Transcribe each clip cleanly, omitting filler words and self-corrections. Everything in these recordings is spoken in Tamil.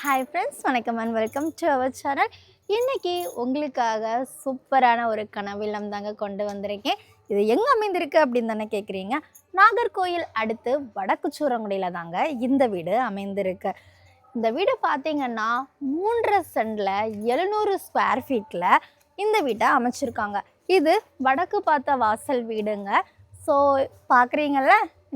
ஹாய் ஃப்ரெண்ட்ஸ், வணக்கம் and welcome to our channel. இன்றைக்கி உங்களுக்காக சூப்பரான ஒரு கனவு இல்லம் தாங்க கொண்டு வந்திருக்கேன். இது எங்கே அமைந்திருக்கு அப்படின்னு தானே கேட்குறீங்க. நாகர்கோயில் அடுத்து வடக்கு சூரங்குடியில் தாங்க இந்த வீடு அமைந்திருக்கு. இந்த வீடு பார்த்திங்கன்னா 3.5 சென்டில் 700 ஸ்கொயர் ஃபீட்டில் இந்த வீட்டை அமைச்சிருக்காங்க. இது வடக்கு பார்த்த வாசல் வீடுங்க. ஸோ பார்க்குறீங்கள,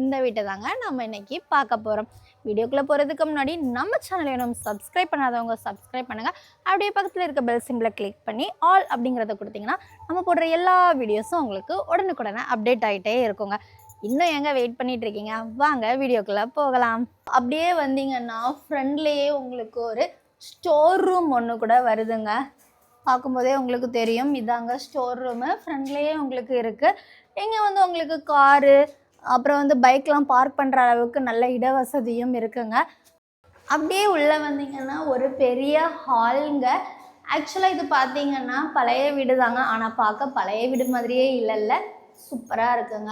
இந்த வீட்டை தாங்க நம்ம இன்றைக்கி பார்க்க போகிறோம். வீடியோக்குள்ளே போகிறதுக்கு முன்னாடி நம்ம சேனலை நம்ம சப்ஸ்கிரைப் பண்ணாதவங்க சப்ஸ்கிரைப் பண்ணுங்கள். அப்படியே பக்கத்தில் இருக்க பெல் சிம்பிளை கிளிக் பண்ணி ஆல் அப்படிங்கிறத கொடுத்திங்கன்னா நம்ம போடுற எல்லா வீடியோஸும் உங்களுக்கு உடனுக்குடனே அப்டேட் ஆகிட்டே இருக்குங்க. இன்னும் எங்கே வெயிட் பண்ணிகிட்ருக்கீங்க? வாங்க வீடியோக்குள்ளே போகலாம். அப்படியே வந்தீங்கன்னா ஃப்ரெண்ட்லேயே உங்களுக்கு ஒரு ஸ்டோர் ரூம் ஒன்று கூட வருதுங்க. பார்க்கும்போதே உங்களுக்கு தெரியும், இதாங்க ஸ்டோர் ரூமு. ஃப்ரெண்ட்லேயே உங்களுக்கு இருக்குது. இங்கே உங்களுக்கு காரு அப்புறம் பைக்லாம் பார்க் பண்ணுற அளவுக்கு நல்ல இடவசதியும் இருக்குங்க. அப்படியே உள்ளே வந்தீங்கன்னா ஒரு பெரிய ஹாலுங்க. ஆக்சுவலாக இது பார்த்தீங்கன்னா பழைய வீடு தாங்க. ஆனால் பார்க்க பழைய வீடு மாதிரியே இல்லைல்ல, சூப்பராக இருக்குங்க.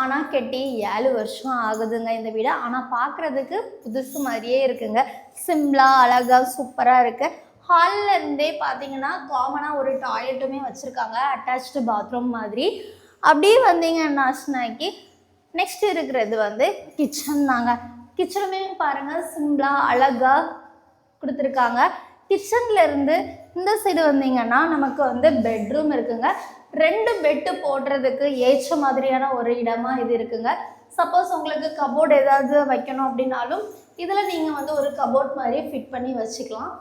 ஆனால் கெட்டி 7 வருஷம் ஆகுதுங்க இந்த வீடு. ஆனால் பார்க்குறதுக்கு புதுசு மாதிரியே இருக்குங்க. சிம்பிளாக அழகாக சூப்பராக இருக்குது. ஹாலில் இருந்தே பார்த்தீங்கன்னா காமனாக ஒரு டாய்லெட்டுமே வச்சுருக்காங்க, அட்டாச்டு பாத்ரூம் மாதிரி. அப்படியே வந்தீங்கன்னாச்சுனாக்கி நெக்ஸ்ட் இருக்கிறது கிச்சன் தாங்க. கிச்சனுமே பாருங்கள் சிம்பிளாக அழகாக கொடுத்துருக்காங்க. கிச்சன்லேருந்து இந்த சைடு வந்தீங்கன்னா நமக்கு பெட்ரூம் இருக்குங்க. 2 பெட்டு போடுறதுக்கு ஏற்ற மாதிரியான ஒரு இடமா இது இருக்குங்க. சப்போஸ் உங்களுக்கு கபோர்டு ஏதாவது வைக்கணும் அப்படின்னாலும் இதில் நீங்கள் ஒரு கபோர்ட் மாதிரி ஃபிட் பண்ணி வச்சுக்கலாம்.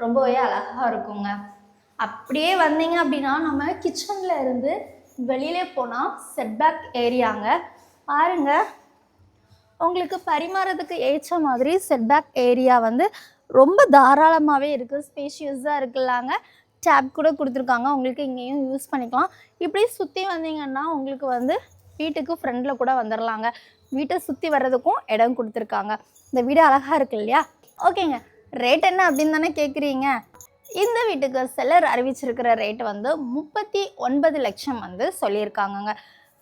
ரொம்பவே அழகாக இருக்குங்க. அப்படியே வந்தீங்க அப்படின்னா நம்ம கிச்சனில் இருந்து வெளியிலே போனால் செட்பேக் ஏரியாங்க. பாருங்கள், உங்களுக்கு பரிமாறதுக்கு ஏற்ற மாதிரி செட்பேக் ஏரியா ரொம்ப தாராளமாகவே இருக்குது. ஸ்பேஷியஸாக இருக்குல்லாங்க. டேப் கூட கொடுத்துருக்காங்க, உங்களுக்கு இங்கேயும் யூஸ் பண்ணிக்கலாம். இப்படி சுற்றி வந்தீங்கன்னா உங்களுக்கு வீட்டுக்கு ஃப்ரண்டில் கூட வந்துடலாங்க. வீட்டை சுற்றி வர்றதுக்கும் இடம் கொடுத்துருக்காங்க. இந்த வீடு அழகாக இருக்கு இல்லையா? ஓகேங்க, ரேட் என்ன அப்படின்னு தானே கேட்குறீங்க. இந்த வீட்டுக்கு செல்லர் அறிவிச்சிருக்கிற ரேட் 39 லட்சம் சொல்லியிருக்காங்கங்க.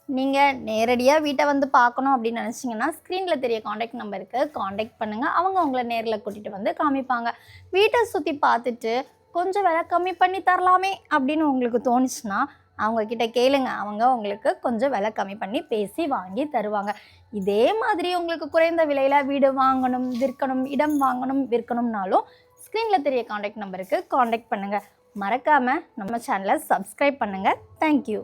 நீங்கள் நேரடியாக வீட்டை பார்க்கணும் அப்படின்னு நினச்சிங்கன்னா ஸ்க்ரீனில் தெரிய காண்டாக்ட் நம்பருக்கு காண்டாக்ட் பண்ணுங்கள். அவங்க உங்களை நேரில் கூட்டிகிட்டு காமிப்பாங்க. வீட்டை சுற்றி பார்த்துட்டு கொஞ்சம் விலை கம்மி பண்ணி தரலாமே அப்படின்னு உங்களுக்கு தோணுச்சுன்னா அவங்கக்கிட்ட கேளுங்க. அவங்க உங்களுக்கு கொஞ்சம் விலை கம்மி பண்ணி பேசி வாங்கி தருவாங்க. இதே மாதிரி உங்களுக்கு குறைந்த விலையில் வீடு வாங்கணும், விற்கணும், இடம் வாங்கணும், விற்கணும்னாலும் ஸ்க்ரீனில் தெரிய காண்டாக்ட் நம்பருக்கு காண்டாக்ட் பண்ணுங்கள். மறக்காமல் நம்ம சேனலை சப்ஸ்கிரைப் பண்ணுங்கள். தேங்க்யூ.